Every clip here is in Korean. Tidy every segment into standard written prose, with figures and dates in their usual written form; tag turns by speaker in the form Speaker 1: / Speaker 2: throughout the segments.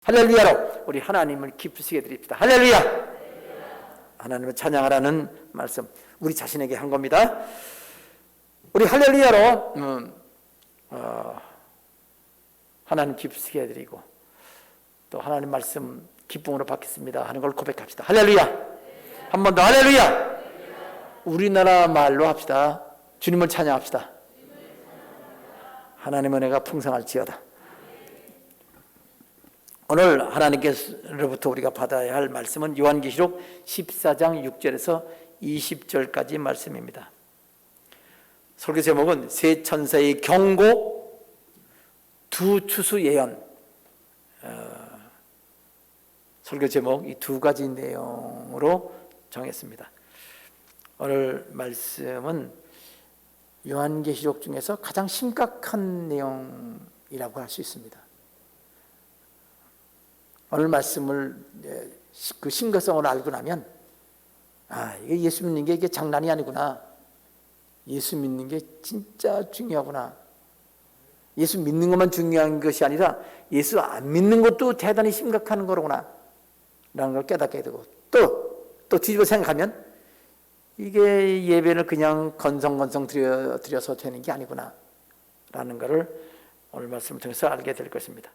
Speaker 1: 할렐루야로 우리 하나님을 기쁘시게 드립시다. 할렐루야. 하나님을 찬양하라는 말씀 우리 자신에게 한 겁니다. 우리 할렐루야로 하나님 기쁘시게 해드리고 또 하나님 말씀 기쁨으로 받겠습니다 하는 걸 고백합시다. 할렐루야. 한 번 더 할렐루야. 우리나라 말로 합시다. 주님을 찬양합시다. 하나님의 은혜가 풍성할지어다. 오늘 하나님께로부터 우리가 받아야 할 말씀은 요한계시록 14장 6절에서 20절까지 말씀입니다. 설교 제목은 세 천사의 경고, 두 추수 예언. 설교 제목 이 두 가지 내용으로 정했습니다. 오늘 말씀은 요한계시록 중에서 가장 심각한 내용이라고 할 수 있습니다. 오늘 말씀을 그 심각성을 알고 나면 이게 예수 믿는 게 이게 장난이 아니구나. 예수 믿는 게 진짜 중요하구나. 예수 믿는 것만 중요한 것이 아니라 예수 안 믿는 것도 대단히 심각한 거로구나 라는 걸 깨닫게 되고 또 뒤집어 생각하면 이게 예배를 그냥 건성건성 드려서 되는 게 아니구나 라는 것을 오늘 말씀을 통해서 알게 될 것입니다.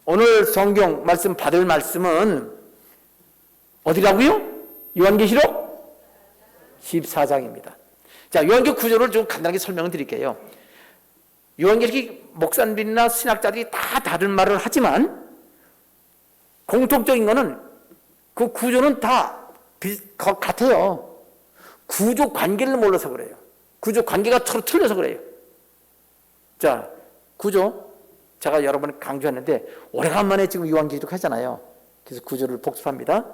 Speaker 1: 오늘 성경 말씀 받을 말씀은 어디라고요? 요한계시록 14장입니다. 자, 요한계시록 구조를 좀 간단하게 설명을 드릴게요. 요한계시록 목사님들이나 신학자들이 다 다른 말을 하지만 공통적인 거는 그 구조는 다 같아요. 구조 관계를 몰라서 그래요. 구조 관계가 서로 틀려서 그래요. 자, 구조 제가 여러 번 강조했는데 오래간만에 지금 요한계시록 하잖아요. 그래서 구조를 복습합니다.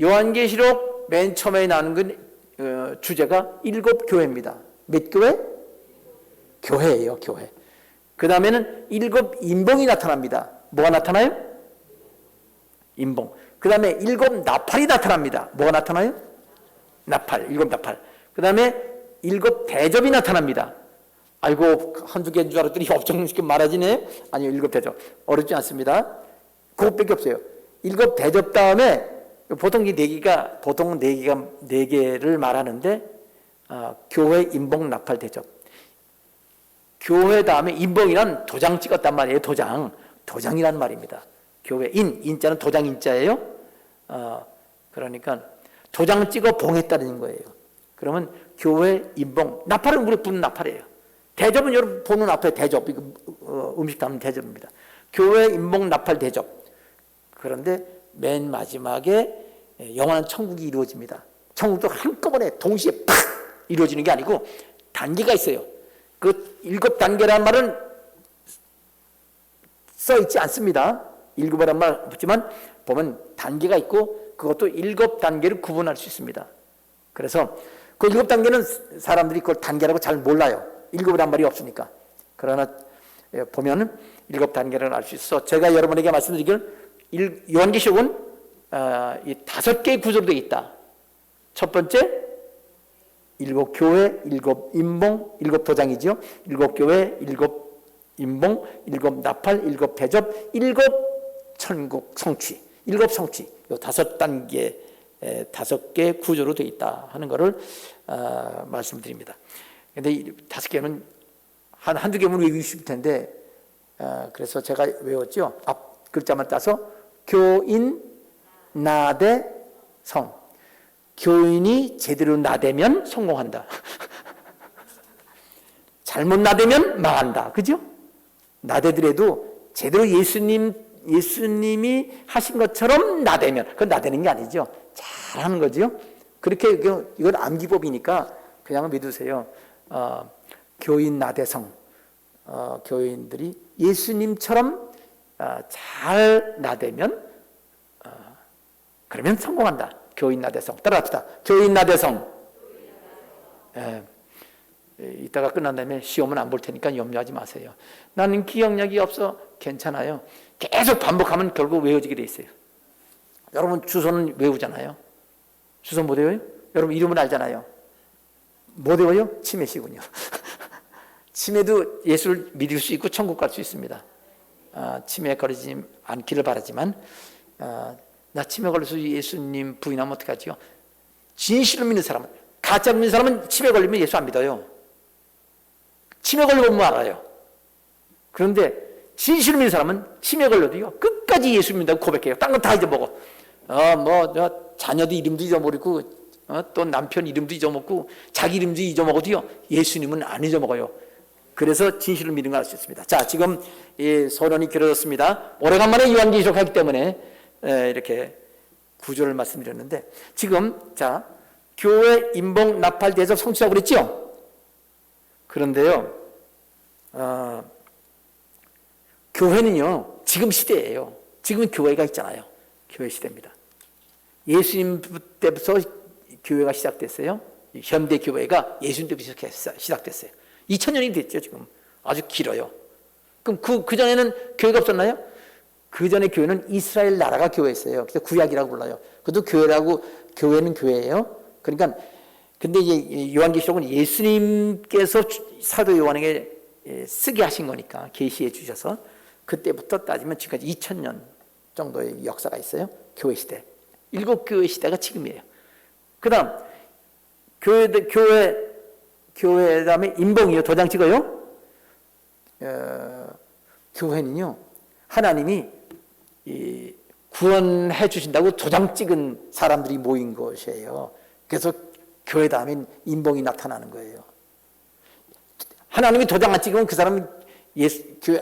Speaker 1: 요한계시록 맨 처음에 나오는 건 주제가 7교회입니다. 몇 교회? 교회예요, 교회. 그 다음에는 7 인봉이 나타납니다. 뭐가 나타나요? 인봉. 그 다음에 7 나팔이 나타납니다. 뭐가 나타나요? 나팔, 7 나팔. 그 다음에 7 대접이 나타납니다. 아이고, 한두 개인 줄 알았더니 엄청 쉽게 말하지네. 아니요, 7 대접. 어렵지 않습니다. 그것밖에 없어요. 7 대접 다음에 보통 이 4개가, 보통 4개를 말하는데, 교회, 인봉, 나팔, 대접. 교회 다음에 인봉이란 도장 찍었단 말이에요. 도장이란 말입니다. 교회, 인자는 도장 인자예요. 그러니까 도장 찍어 봉했다는 거예요. 그러면 교회, 인봉, 나팔은 우리 부는 나팔이에요. 대접은 여러분 보는 앞에 대접, 음식 담는 대접입니다. 교회, 인봉, 나팔, 대접. 그런데 맨 마지막에 영원한 천국이 이루어집니다. 천국도 한꺼번에 동시에 팍 이루어지는 게 아니고 단계가 있어요. 그 7단계라는 말은 써 있지 않습니다. 7이란 말 붙지만 보면 단계가 있고 그것도 7단계를 구분할 수 있습니다. 그래서 그 7단계는 사람들이 그걸 단계라고 잘 몰라요. 7이란 말이 없으니까. 그러나 보면 7단계를 알 수 있어. 제가 여러분에게 말씀드리길 요한계시록은 이 5개의 구조로 되어 있다. 첫 번째 7 교회, 7 인봉, 7 도장이죠. 7 교회, 7 인봉, 7 나팔, 7 대접, 7 천국 성취, 7 성취. 이 5단계, 5개 구조로 되어 있다 하는 것을 말씀드립니다. 근데 5개는 한두 개면 외우기 쉽을 텐데, 그래서 제가 외웠죠. 앞 글자만 따서 교인, 나대, 성. 교인이 제대로 나대면 성공한다. 잘못 나대면 망한다. 그죠? 나대더라도 제대로 예수님이 하신 것처럼 나대면, 그건 나대는 게 아니죠. 잘하는 거죠. 그렇게, 이건 암기법이니까 그냥 믿으세요. 교인 나대성. 교인들이 예수님처럼 잘 나대면, 그러면 성공한다. 교인 나대성. 따라합시다. 교인 나대성. 이따가 끝난 다음에 시험은 안 볼 테니까 염려하지 마세요. 나는 기억력이 없어. 괜찮아요. 계속 반복하면 결국 외워지게 돼 있어요. 여러분 주소는 외우잖아요. 주소 못 외워요? 여러분 이름을 알잖아요. 못 외워요? 치매시군요. 치매도 예수를 믿을 수 있고 천국 갈 수 있습니다. 치매에 걸리지 않기를 바라지만 나 치매 걸려서 예수님 부인하면 어떡하지요? 진실을 믿는 사람은, 가짜 믿는 사람은 치매 걸리면 예수 안 믿어요. 치매 걸리면 알아요. 그런데 진실을 믿는 사람은 치매 걸려도요 끝까지 예수 믿는다고 고백해요. 딴 건 다 잊어먹어. 자녀도 이름도 잊어버리고 또 남편 이름도 잊어먹고 자기 이름도 잊어먹어도요 예수님은 안 잊어먹어요. 그래서 진실을 믿는 걸 알 수 있습니다. 자, 지금 이 서론이 길어졌습니다. 오래간만에 요한계시록 하기 때문에 이렇게 구조를 말씀드렸는데, 지금 자, 교회 임봉 나팔 대접 성취라고 그랬죠? 그런데요 교회는요 지금 시대예요. 지금 교회가 있잖아요. 교회 시대입니다. 예수님 때부터 교회가 시작됐어요. 현대 교회가 예수님 때부터 시작됐어요. 2000년이 됐죠. 지금 아주 길어요. 그럼 그 전에는 교회가 없었나요? 그 전에 교회는 이스라엘 나라가 교회였어요. 그래서 구약이라고 불러요. 그것도 교회는 교회예요. 그러니까 근데 이제 요한계시록은 예수님께서 사도 요한에게 쓰게 하신 거니까 계시해 주셔서 그때부터 따지면 지금까지 2000년 정도의 역사가 있어요. 교회 시대. 7교회 시대가 지금이에요. 그 다음 교회 다음에 임봉이요. 도장 찍어요. 교회는요 하나님이 구원해 주신다고 도장 찍은 사람들이 모인 것이에요. 그래서 교회 다음에 임봉이 나타나는 거예요. 하나님이 도장 안 찍으면 그 사람은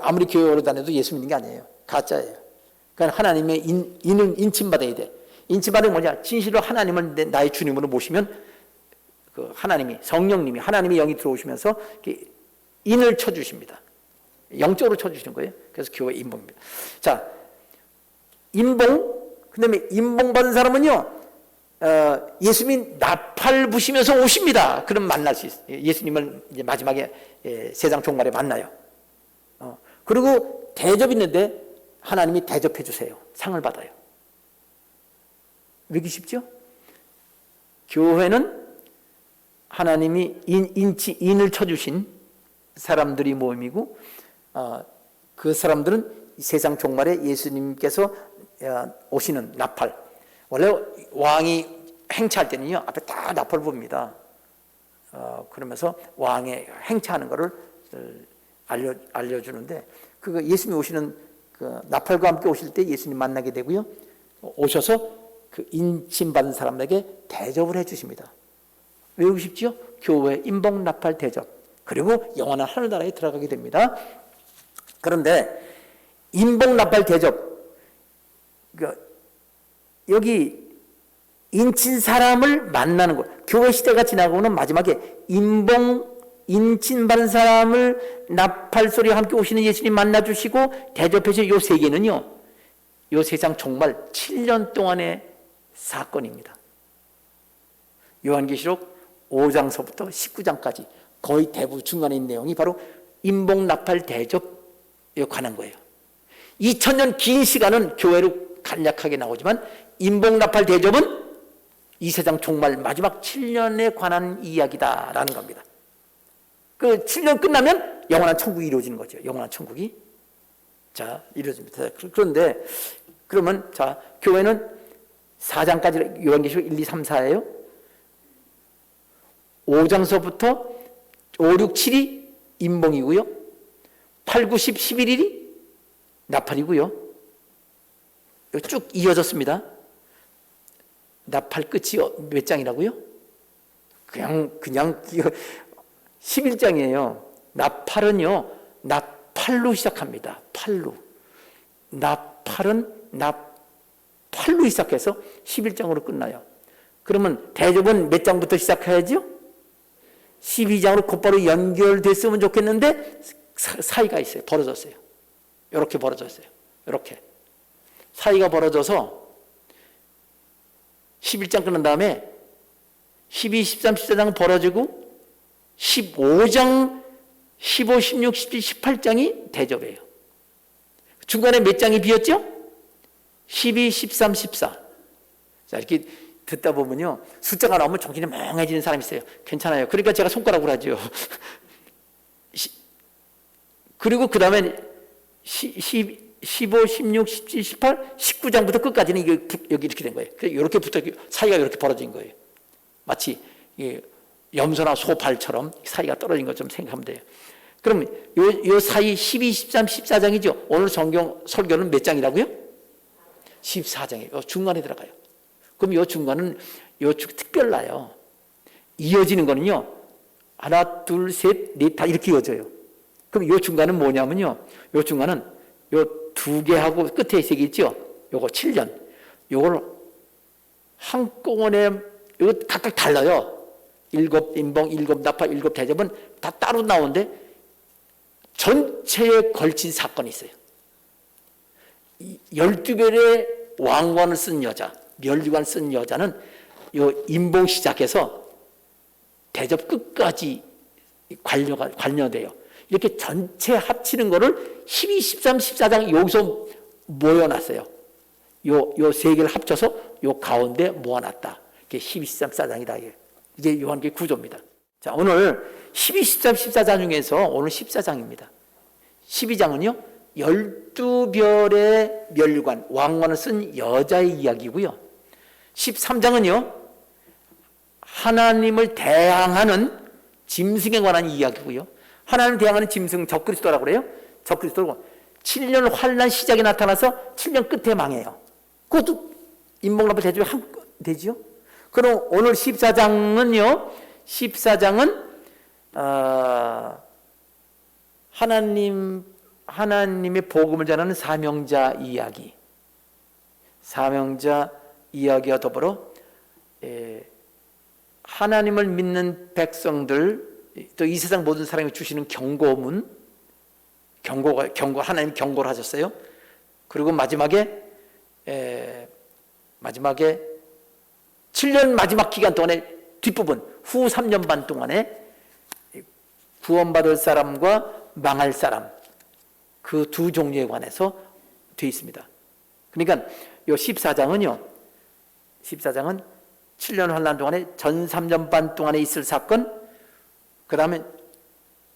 Speaker 1: 아무리 교회 오래 다녀도 예수 믿는 게 아니에요. 가짜예요. 그러니까 하나님의 인침받아야 돼. 인침받은 뭐냐? 진실로 하나님을 나의 주님으로 모시면 그 하나님이, 성령님이, 하나님의 영이 들어오시면서 인을 쳐주십니다. 영적으로 쳐주시는 거예요. 그래서 교회 임봉입니다. 자, 임봉, 그 다음에 임봉 받은 사람은요 예수님이 나팔 부시면서 오십니다. 그럼 만날 수 있어요. 예수님을 이제 마지막에 세상 종말에 만나요. 그리고 대접이 있는데 하나님이 대접해 주세요. 상을 받아요. 왜 쉽죠? 교회는 하나님이 인을 쳐주신 사람들이 모임이고 그 사람들은 세상 종말에 예수님께서 오시는 나팔. 원래 왕이 행차할 때는요 앞에 다 나팔을 봅니다. 그러면서 왕의 행차하는 것을 알려주는데 그 예수님 오시는 그 나팔과 함께 오실 때 예수님 만나게 되고요. 오셔서 그 인침받은 사람에게 대접을 해주십니다. 외우고 싶지요? 교회 임봉 나팔 대접. 그리고 영원한 하늘나라에 들어가게 됩니다. 그런데 임봉 나팔 대접, 여기 인친 사람을 만나는 것. 교회 시대가 지나고는 마지막에 인침받은 사람을 나팔 소리와 함께 오시는 예수님 만나주시고 대접해주신 이 세 개는요, 이 세상 정말 7년 동안의 사건입니다. 요한계시록 5장서부터 19장까지 거의 대부분 중간에 있는 내용이 바로 임봉 나팔 대접에 관한 거예요. 2000년 긴 시간은 교회로 간략하게 나오지만 임봉 나팔 대접은 이 세상 종말 마지막 7년에 관한 이야기다라는 겁니다. 그 7년 끝나면 영원한 천국이 이루어지는 거죠. 영원한 천국이 이루어집니다. 그런데 그러면 교회는 4장까지 요한계시록 1, 2, 3, 4예요. 5장서부터 5, 6, 7이 임봉이고요. 8, 9, 10, 11일이 나팔이고요. 쭉 이어졌습니다. 나팔 끝이 몇 장이라고요? 그냥 11장이에요. 나팔은요, 나팔로 시작합니다. 팔로. 나팔은 나팔로 시작해서 11장으로 끝나요. 그러면 대접은 몇 장부터 시작해야죠? 12장으로 곧바로 연결됐으면 좋겠는데 사이가 있어요. 벌어졌어요. 이렇게 벌어졌어요. 이렇게. 사이가 벌어져서 11장 끝난 다음에 12, 13, 14장은 벌어지고 15장, 15, 16, 17, 18장이 대접이에요. 중간에 몇 장이 비었죠? 12, 13, 14. 자, 이렇게 듣다 보면요, 숫자가 나오면 정신이 멍해지는 사람이 있어요. 괜찮아요. 그러니까 제가 손가락으로 하죠. 그리고 그 다음에 15, 16, 17, 18, 19장부터 끝까지는 여기 이렇게 된 거예요. 이렇게 붙어 사이가 이렇게 벌어진 거예요. 마치 염소나 소 발처럼 사이가 떨어진 것처럼 생각하면 돼요. 그럼 요 사이 12, 13, 14장이죠. 오늘 성경 설교는 몇 장이라고요? 14장이에요. 중간에 들어가요. 그럼 요 중간은 특별나요. 이어지는 거는요. 하나, 둘, 셋, 넷 다 이렇게 이어져요. 그럼 요 중간은 뭐냐면요. 요 중간은 요 두 개하고 끝에 세 개 있죠. 요거 7년. 요걸 한꺼번에 이거 각각 달라요. 7 인봉, 7 나파, 7 대접은 다 따로 나오는데 전체에 걸친 사건이 있어요. 12별의 왕관을 쓴 여자, 멸류관 쓴 여자는 요 인봉 시작해서 대접 끝까지 관여돼요. 이렇게 전체 합치는 거를 12, 13, 14장 여기서 모여놨어요. 요 세 개를 합쳐서 요 가운데 모아놨다. 이게 12, 13, 14장이다. 이게 요한계의 구조입니다. 자, 오늘 12, 13, 14장 중에서 오늘 14장입니다. 12장은요, 12별의 멸류관, 왕관을 쓴 여자의 이야기고요. 13장은요, 하나님을 대항하는 짐승에 관한 이야기고요. 하나님을 대항하는 짐승 적그리스도라고 그래요. 적그리스도고 7년 환난 시작에 나타나서 7년 끝에 망해요. 그것도 인봉나팔 대접이 되죠. 그럼 오늘 14장은요. 14장은 하나님의 복음을 전하는 사명자 이야기. 사명자 이야기와 더불어 하나님을 믿는 백성들 또 이 세상 모든 사람이 주시는 경고문, 하나님 경고를 하셨어요. 그리고 마지막에 7년 마지막 기간 동안에 뒷부분 후 3년 반 동안에 구원받을 사람과 망할 사람 그 두 종류에 관해서 되어 있습니다. 그러니까 이 14장은 7년 환난 동안에 전 3년 반 동안에 있을 사건, 그 다음에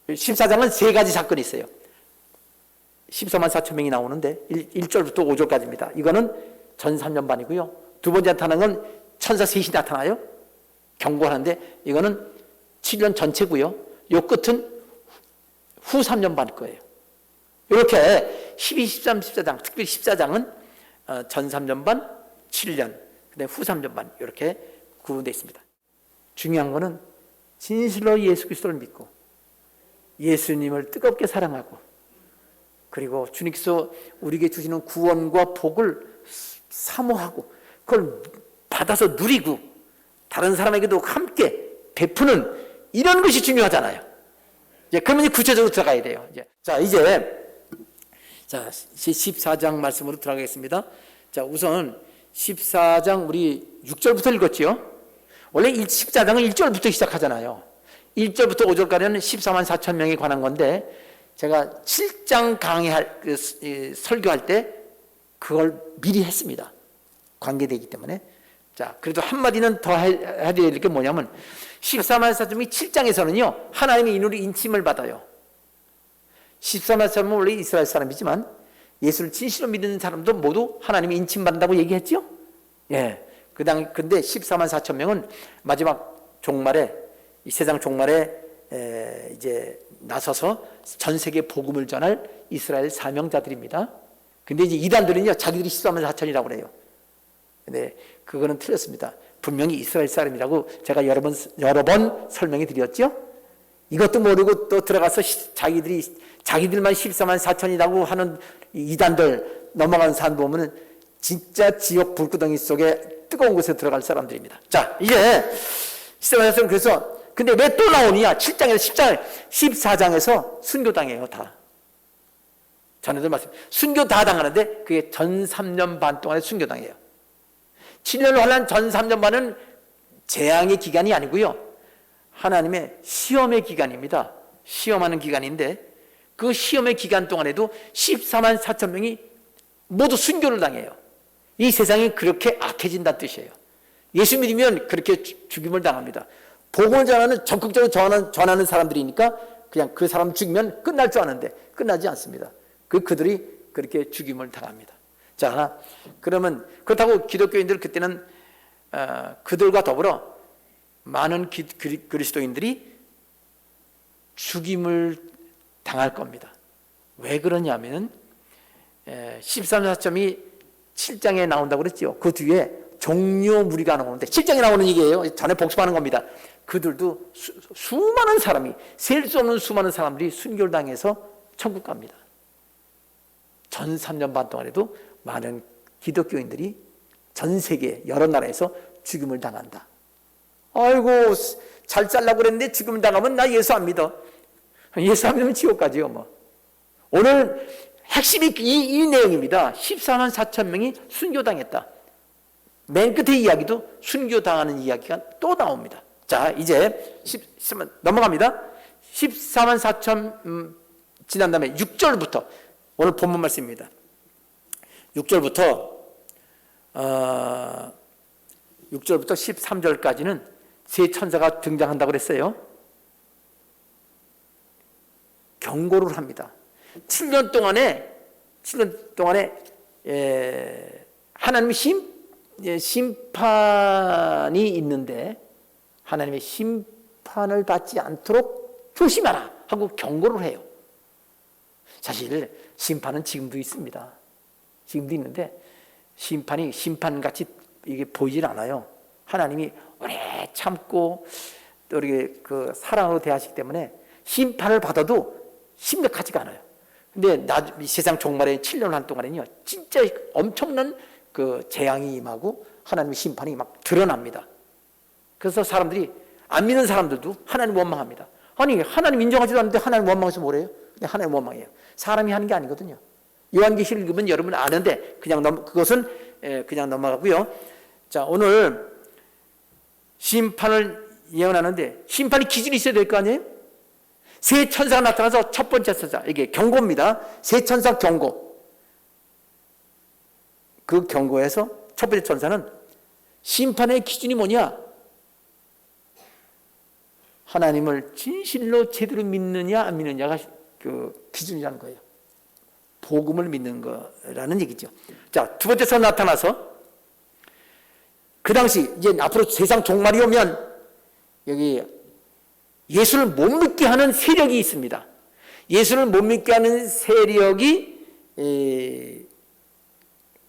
Speaker 1: 14장은 세 가지 사건이 있어요. 14만 4천 명이 나오는데 1절부터 5절까지입니다. 이거는 전 3년 반이고요. 두 번째 나타나는 건 천사 셋이 나타나요. 경고하는데 이거는 7년 전체고요. 요 끝은 후 3년 반 거예요. 이렇게 12, 13, 14장, 특별히 14장은 전 3년 반, 7년, 그다음에 후 3년 반 이렇게 구분되어 있습니다. 중요한 거는 진실로 예수 그리스도를 믿고 예수님을 뜨겁게 사랑하고 그리고 주님께서 우리에게 주시는 구원과 복을 사모하고 그걸 받아서 누리고 다른 사람에게도 함께 베푸는 이런 것이 중요하잖아요. 그러면 구체적으로 들어가야 돼요. 이제 14장 말씀으로 들어가겠습니다. 자, 우선 14장 우리 6절부터 읽었죠. 원래 14장은 1절부터 시작하잖아요. 1절부터 5절까지는 14만 4천 명에 관한 건데 제가 7장 설교할 때 그걸 미리 했습니다. 관계되기 때문에. 자, 그래도 한마디는 더 해야 될 게 뭐냐면 14만 4천명이 7장에서는요. 하나님의 인으로 인침을 받아요. 14만 4천명은 원래 이스라엘 사람이지만 예수를 진실로 믿는 사람도 모두 하나님의 인침받는다고 얘기했죠. 예. 근데 14만 4천 명은 마지막 종말에 이 세상 종말에 이제 나서서 전 세계 복음을 전할 이스라엘 사명자들입니다. 근데 이제 이단들은요 자기들이 14만 4천이라고 그래요. 근데 그거는 틀렸습니다. 분명히 이스라엘 사람이라고 제가 여러 번 설명해 드렸죠. 이것도 모르고 또 들어가서 자기들만 14만 4천이라고 하는 이단들 넘어가는 사람 보면은 진짜 지옥 불구덩이 속에 뜨거운 곳에 들어갈 사람들입니다. 자, 이제 14만 4천 그래서 근데 왜 또 나오느냐? 7장에서 14장에서 순교당해요, 다. 전에도 말씀. 순교 다 당하는데 그게 전 3년 반 동안에 순교당해요. 7년 환난 전 3년 반은 재앙의 기간이 아니고요. 하나님의 시험의 기간입니다. 시험하는 기간인데 그 시험의 기간 동안에도 14만 4천 명이 모두 순교를 당해요. 이 세상이 그렇게 악해진다는 뜻이에요. 예수 믿으면 그렇게 죽임을 당합니다. 복음을 전하는 적극적으로 전하는 사람들이니까 그냥 그 사람 죽이면 끝날 줄 아는데 끝나지 않습니다. 그들이 그렇게 죽임을 당합니다. 자, 그러면 그렇다고 기독교인들 그때는 그들과 더불어 많은 그리스도인들이 죽임을 당할 겁니다. 왜 그러냐면 13사점이 7장에 나온다고 그랬죠. 그 뒤에 종료 무리가 나오는데 7장에 나오는 얘기예요. 전에 복습하는 겁니다. 그들도 수많은 사람이, 셀 수 없는 수많은 사람들이 순교를 당해서 천국 갑니다. 전 3년 반 동안에도 많은 기독교인들이 전 세계 여러 나라에서 죽임을 당한다. 아이고, 잘 살라고 그랬는데 죽임을 당하면 나 예수 안 믿어. 예수 안 믿으면 지옥 가지요 뭐. 오늘 핵심이 이 내용입니다. 14만 4천 명이 순교당했다. 맨 끝에 이야기도 순교당하는 이야기가 또 나옵니다. 자, 이제 넘어갑니다. 14만 4천 지난 다음에 6절부터 오늘 본문 말씀입니다. 6절부터 13절까지는 세 천사가 등장한다고 그랬어요. 경고를 합니다. 7년 동안에 하나님의 심판이 있는데 하나님의 심판을 받지 않도록 조심하라 하고 경고를 해요. 사실 심판은 지금도 있습니다. 지금도 있는데 심판이 심판같이 이게 보이질 않아요. 하나님이 오래 참고 또 이렇게 그 사랑으로 대하시기 때문에 심판을 받아도 심각하지가 않아요. 근데 세상 종말의 7년 한 동안에는요, 진짜 엄청난 그 재앙이 임하고 하나님의 심판이 막 드러납니다. 그래서 사람들이 안 믿는 사람들도 하나님 원망합니다. 아니, 하나님 인정하지도 않는데 하나님 원망해서 뭐래요? 그냥 하나님 원망해요. 사람이 하는 게 아니거든요. 요한계시를 읽으면 여러분 아는데 그것은 그냥 넘어가고요. 자, 오늘 심판을 예언하는데 심판이 기준이 있어야 될 거 아니에요? 세 천사가 나타나서 첫 번째 천사, 이게 경고입니다. 세 천사 경고. 그 경고에서 첫 번째 천사는 심판의 기준이 뭐냐? 하나님을 진실로 제대로 믿느냐 안 믿느냐가 그 기준이라는 거예요. 복음을 믿는 거라는 얘기죠. 자, 두 번째 천사 나타나서 그 당시 이제 앞으로 세상 종말이 오면 여기 예수를 못 믿게 하는 세력이 있습니다. 예수를 못 믿게 하는 세력이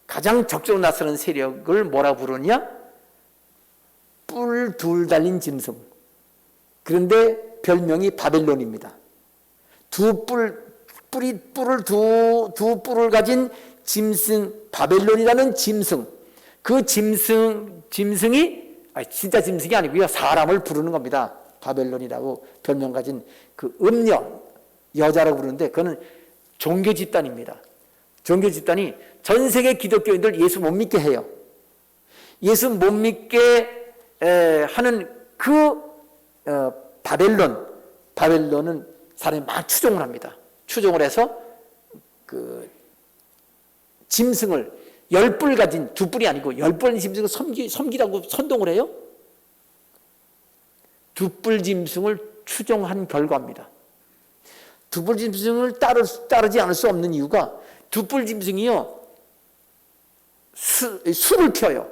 Speaker 1: 가장 적극적으로 나서는 세력을 뭐라 부르냐? 뿔 둘 달린 짐승. 그런데 별명이 바벨론입니다. 두 뿔을 가진 짐승, 바벨론이라는 짐승. 그 짐승이 진짜 짐승이 아니고요. 사람을 부르는 겁니다. 바벨론이라고 별명 가진 그 음녀, 여자라고 부르는데 그거는 종교 집단입니다. 종교 집단이 전 세계 기독교인들 예수 못 믿게 해요. 예수 못 믿게 하는 그 바벨론은 사람이 막 추종을 합니다. 추종을 해서 그 짐승을 10뿔 가진, 2뿔이 아니고 10뿔 짐승을 섬기라고 선동을 해요. 2뿔 짐승을 추종한 결과입니다. 2뿔 짐승을 따르지 않을 수 없는 이유가 2뿔 짐승이요, 수를 펴요.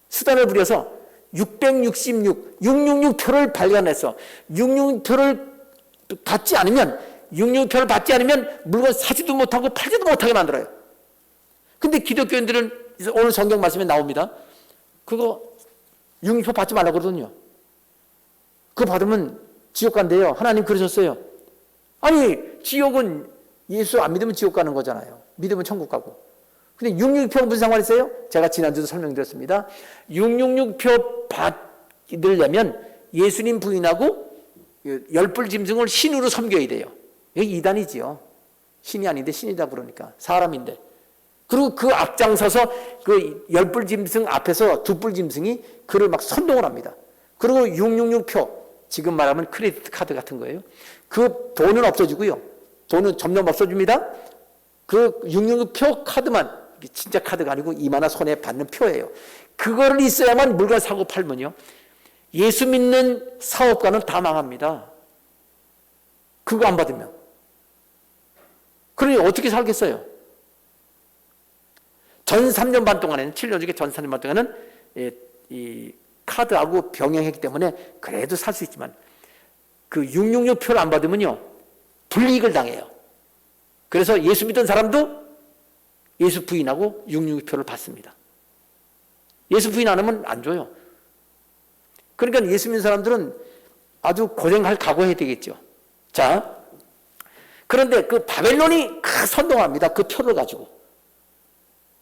Speaker 1: 수단을 부려서 666표를 발견해서 666표를 받지 않으면 물건 사지도 못하고 팔지도 못하게 만들어요. 근데 기독교인들은 오늘 성경 말씀에 나옵니다. 그거 666표 받지 말라고 그러거든요. 그거 받으면 지옥 간대요. 하나님 그러셨어요. 아니, 지옥은 예수 안 믿으면 지옥 가는 거잖아요. 믿으면 천국 가고. 근데 666표 무슨 상관이 있어요? 제가 지난주도 설명드렸습니다. 666표 받으려면 예수님 부인하고 10뿔 짐승을 신으로 섬겨야 돼요. 여기 이단이지요. 신이 아닌데 신이다 그러니까. 사람인데. 그리고 그 앞장서서 그 10뿔 짐승 앞에서 2뿔 짐승이 그를 막 선동을 합니다. 그리고 666표, 지금 말하면 크레디트 카드 같은 거예요. 그 돈은 없어지고요. 돈은 점점 없어집니다. 그 666표 카드만, 진짜 카드가 아니고 이만한 손에 받는 표예요. 그거를 있어야만 물건 사고 팔면요, 예수 믿는 사업가는 다 망합니다. 그거 안 받으면. 그러니 어떻게 살겠어요? 전 3년 반 동안에는, 7년 중에 전 3년 반 동안은 이 카드하고 병행했기 때문에 그래도 살 수 있지만 그 666 표를 안 받으면요 불이익을 당해요. 그래서 예수 믿던 사람도 예수 부인하고 666 표를 받습니다. 예수 부인 안 하면 안 줘요. 그러니까 예수 믿는 사람들은 아주 고생할 각오해야 되겠죠. 자, 그런데 그 바벨론이 선동합니다. 그 표를 가지고.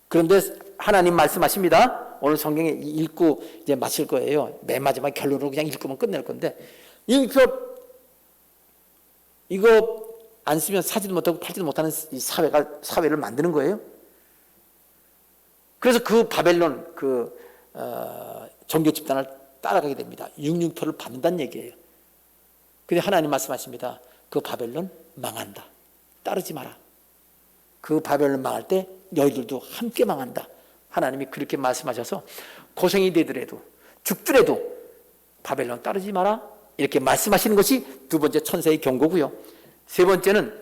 Speaker 1: 그런데 하나님 말씀하십니다. 오늘 성경에 읽고 이제 마칠 거예요. 맨 마지막 결론으로 그냥 읽고만 끝낼 건데, 이 표 이거 안 쓰면 사지도 못하고 팔지도 못하는 이 사회를 만드는 거예요. 그래서 그 바벨론 종교 집단을 따라가게 됩니다. 666표를 받는다는 얘기예요. 근데 하나님 말씀하십니다. 그 바벨론 망한다. 따르지 마라. 그 바벨론 망할 때 너희들도 함께 망한다. 하나님이 그렇게 말씀하셔서 고생이 되더라도 죽더라도 바벨론 따르지 마라. 이렇게 말씀하시는 것이 두 번째 천사의 경고고요. 세 번째는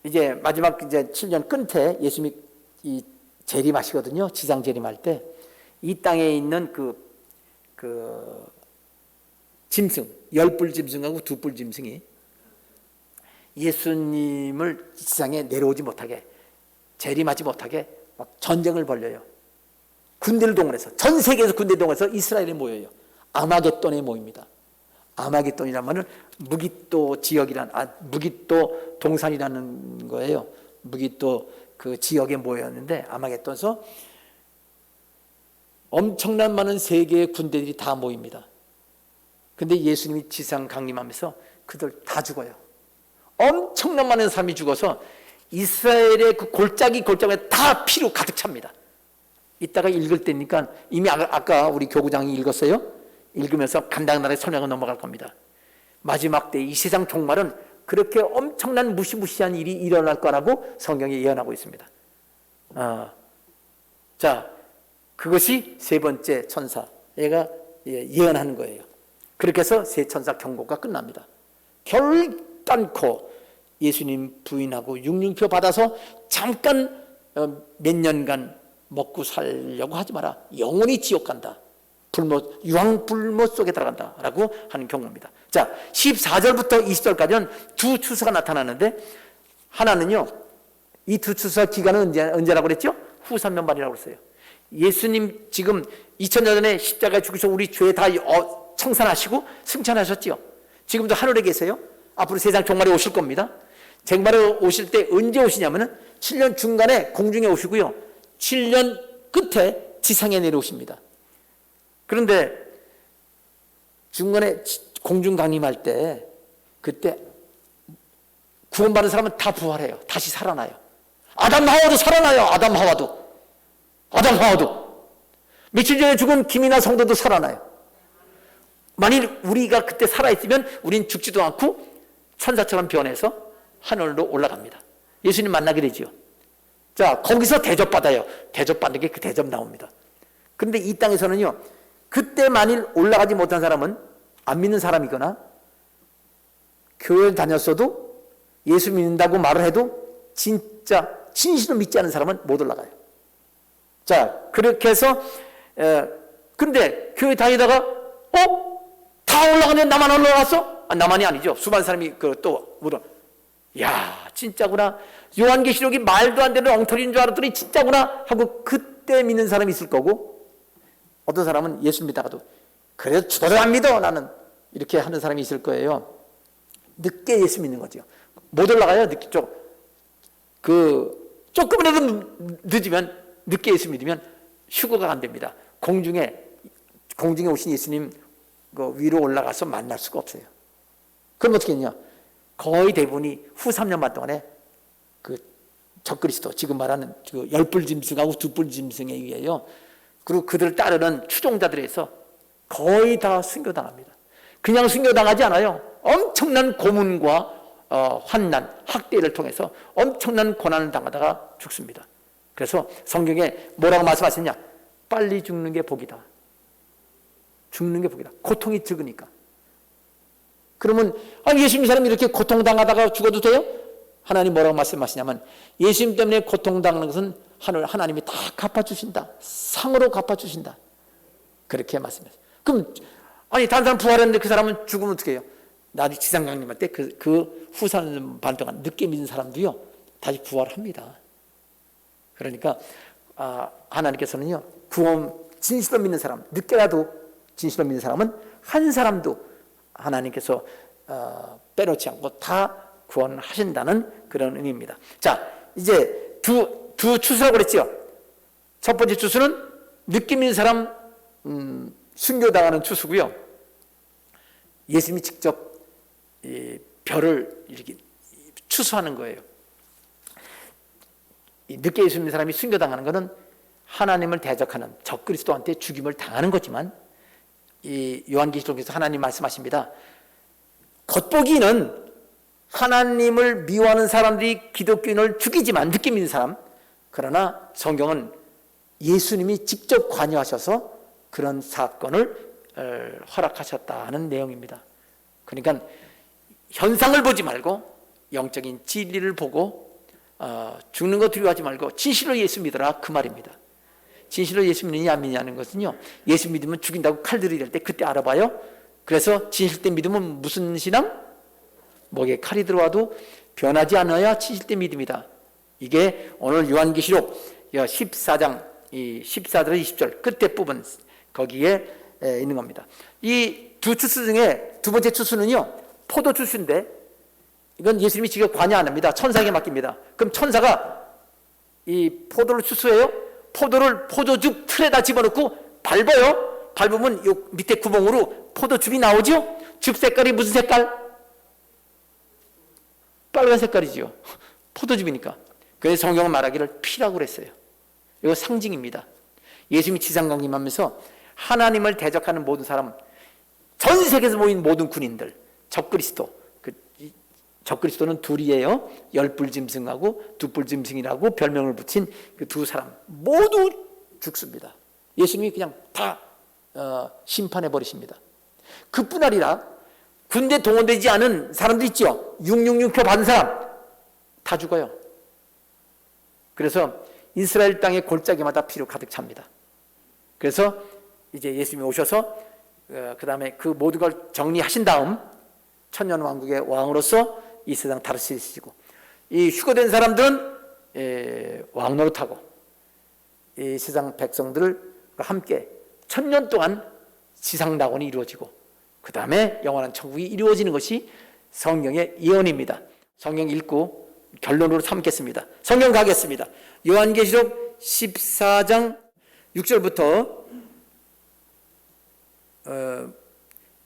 Speaker 1: 이제 마지막 이제 7년 끝에 예수님이 이 재림하시거든요. 지상 재림할 때 이 땅에 있는 그 짐승, 10뿔 짐승하고 2뿔 짐승이 예수님을 지상에 내려오지 못하게, 재림하지 못하게 막 전쟁을 벌여요. 군대를 동원해서, 전 세계에서 군대 동원해서 이스라엘에 모여요. 아마겟돈에 모입니다. 아마겟돈이라는 무깃도 지역이란, 무깃도 동산이라는 거예요. 무깃도 그 지역에 모였는데, 아마겟돈에서 엄청난 많은 세계의 군대들이 다 모입니다. 근데 예수님이 지상 강림하면서 그들 다 죽어요. 엄청난 많은 사람이 죽어서 이스라엘의 그 골짜기에 다 피로 가득 찹니다. 이따가 읽을 때니까 이미 아까 우리 교구장이 읽었어요. 읽으면서 간단하게 설명을 넘어갈 겁니다. 마지막 때 이 세상 종말은 그렇게 엄청난 무시무시한 일이 일어날 거라고 성경이 예언하고 있습니다. 자, 그것이 세 번째 천사 얘가 예언하는 거예요. 그렇게 해서 세 천사 경고가 끝납니다. 결단코 예수님 부인하고 666표 받아서 잠깐 몇 년간 먹고 살려고 하지 마라. 영원히 지옥 간다. 유황불못 속에 들어간다 라고 하는 경고입니다. 자, 14절부터 20절까지는 두 추수가 나타나는데, 하나는요, 이 두 추수의 기간은 언제라고 그랬죠? 후 3년 반이라고 그랬어요. 예수님 지금 2000년 전에 십자가에 죽으셔서 우리 죄 다 청산하시고 승천하셨지요. 지금도 하늘에 계세요. 앞으로 세상 종말에 오실 겁니다. 종말에 오실 때 언제 오시냐면은 7년 중간에 공중에 오시고요, 7년 끝에 지상에 내려오십니다. 그런데 중간에 공중 강림할 때, 그때 구원받은 사람은 다 부활해요. 다시 살아나요. 아담 하와도 살아나요. 아담 하와도 며칠 전에 죽은 김이나 성도도 살아나요. 만일 우리가 그때 살아있으면 우린 죽지도 않고 천사처럼 변해서 하늘로 올라갑니다. 예수님 만나게 되죠. 자, 거기서 대접받아요. 대접받는 게 그 대접 나옵니다. 그런데 이 땅에서는요, 그때 만일 올라가지 못한 사람은, 안 믿는 사람이거나 교회 다녔어도 예수 믿는다고 말을 해도 진짜 진실을 믿지 않는 사람은 못 올라가요. 자, 그렇게 해서 근데 교회 다니다가 다 올라가는데 나만 올라갔어? 나만이 아니죠. 수많은 사람이 또 물어, 야, 진짜구나. 요한계시록이 말도 안 되는 엉터리인 줄 알았더니 진짜구나 하고 그때 믿는 사람이 있을 거고, 어떤 사람은 예수 믿다가도 그래도 죽어도 안 믿어 나는, 이렇게 하는 사람이 있을 거예요. 늦게 예수 믿는 거죠. 못 올라가요. 늦게 조금이라도 늦으면, 늦게 예수 믿으면 휴거가 안 됩니다. 공중에 오신 예수님 위로 올라가서 만날 수가 없어요. 그럼 어떻게 했냐? 거의 대부분이 후 3년 반 동안에 그 적그리스도, 지금 말하는 그 10뿔 짐승하고 2뿔 짐승에 의해요, 그리고 그들을 따르는 추종자들에서 거의 다 순교당합니다. 그냥 순교당하지 않아요. 엄청난 고문과 환난, 학대를 통해서 엄청난 고난을 당하다가 죽습니다. 그래서 성경에 뭐라고 말씀하셨냐? 빨리 죽는 게 복이다. 죽는 게 복이다. 고통이 적으니까. 그러면 예수 믿는 사람이 이렇게 고통당하다가 죽어도 돼요? 하나님 뭐라고 말씀하시냐면 예수님 때문에 고통당하는 것은 하나님이 다 갚아주신다. 상으로 갚아주신다. 그렇게 말씀했어요. 그럼 아니 다른 사람 부활했는데 그 사람은 죽으면 어떻게 해요? 나도 지상강림할 때 그 후산 반 동안 늦게 믿는 사람도요 다시 부활합니다. 그러니까 하나님께서는요 구원 진실로 믿는 사람, 늦게라도 진실로 믿는 사람은 한 사람도 하나님께서 빼놓지 않고 다 구원하신다는 그런 의미입니다. 자, 이제 두 추수라고 그랬죠. 첫 번째 추수는 늦게 믿는 사람 순교당하는 추수고요. 예수님이 직접 이 별을 이렇게 추수하는 거예요. 늦게 예수 믿는 사람이 순교당하는 것은 하나님을 대적하는 적그리스도한테 죽임을 당하는 거지만 이 요한계시록에서 하나님 말씀하십니다. 겉보기는 하나님을 미워하는 사람들이 기독교인을 죽이지만 늦게 믿는 사람, 그러나 성경은 예수님이 직접 관여하셔서 그런 사건을 허락하셨다는 내용입니다. 그러니까 현상을 보지 말고 영적인 진리를 보고 죽는 거 두려워하지 말고 진실로 예수 믿어라 그 말입니다. 진실로 예수 믿느냐 안 믿느냐는 것은요 예수 믿으면 죽인다고 칼 들이댈 때 그때 알아봐요. 그래서 진실된 믿음은 무슨 신앙? 목에 칼이 들어와도 변하지 않아야 진실된 믿음이다. 이게 오늘 요한계시록 14장 14절 20절 끝에 부분 거기에 있는 겁니다. 이 두 추수 중에 두 번째 추수는요 포도 추수인데 이건 예수님이 직접 관여 안 합니다. 천사에게 맡깁니다. 그럼 천사가 이 포도를 추수해요. 포도를 포도즙 틀에다 집어넣고 밟아요. 밟으면 요 밑에 구멍으로 포도즙이 나오죠. 즙 색깔이 무슨 색깔? 빨간 색깔이죠. 포도즙이니까. 그래서 성경은 말하기를 피라고 그랬어요. 이거 상징입니다. 예수님이 지상강림하면서 하나님을 대적하는 모든 사람, 전 세계에서 모인 모든 군인들, 적그리스도, 적그리스도는 둘이에요. 열불짐승하고 두불짐승이라고 별명을 붙인 그 두 사람 모두 죽습니다. 예수님이 그냥 다 심판해 버리십니다. 그뿐 아니라 군대 동원되지 않은 사람들 있죠. 666표 받은 사람 다 죽어요. 그래서 이스라엘 땅의 골짜기마다 피로 가득 찹니다. 그래서 이제 예수님이 오셔서 그 다음에 그 모든 걸 정리하신 다음 천년왕국의 왕으로서 이 세상 다스리시고 이 휴거된 사람들은 왕 노릇하고 이 세상 백성들과 함께 1000년 동안 지상낙원이 이루어지고 그 다음에 영원한 천국이 이루어지는 것이 성경의 예언입니다. 성경 읽고 결론으로 삼겠습니다. 성경 가겠습니다. 요한계시록 14장 6절부터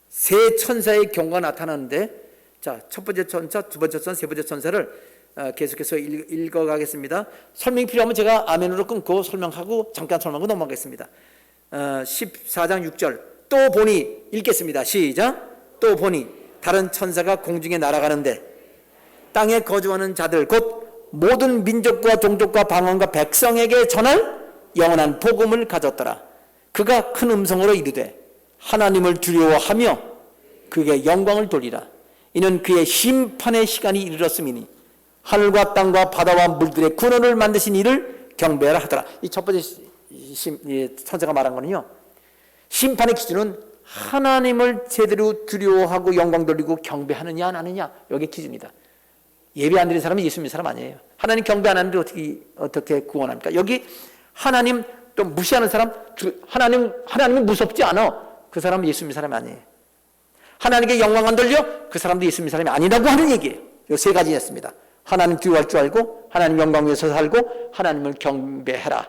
Speaker 1: 세 천사의 경우가 나타나는데 자, 첫 번째 천사, 두 번째 천사, 세 번째 천사를 계속해서 읽어가겠습니다. 설명이 필요하면 제가 아멘으로 끊고 설명하고 잠깐 설명하고 넘어가겠습니다. 14장 6절 또 보니 읽겠습니다. 시작. 또 보니 다른 천사가 공중에 날아가는데 땅에 거주하는 자들 곧 모든 민족과 종족과 방언과 백성에게 전할 영원한 복음을 가졌더라. 그가 큰 음성으로 이르되 하나님을 두려워하며 그에게 영광을 돌리라. 이는 그의 심판의 시간이 이르렀음이니 하늘과 땅과 바다와 물들의 근원을 만드신 이를 경배하라 하더라. 이 첫 번째 천사가 말한 거는요, 심판의 기준은 하나님을 제대로 두려워하고 영광 돌리고 경배하느냐 안 하느냐, 여기 기준이다. 예배 안 드리는 사람은 예수 믿는 사람 아니에요. 하나님 경배 안 하는데 어떻게 구원합니까? 여기 하나님 또 무시하는 사람, 하나님은 무섭지 않아. 그 사람은 예수 믿는 사람이 아니에요. 하나님께 영광 안 돌려? 그 사람도 예수 믿는 사람이 아니라고 하는 얘기예요. 이 세 가지였습니다. 하나님 두려워할 줄 알고, 하나님 영광 위해서 살고, 하나님을 경배해라.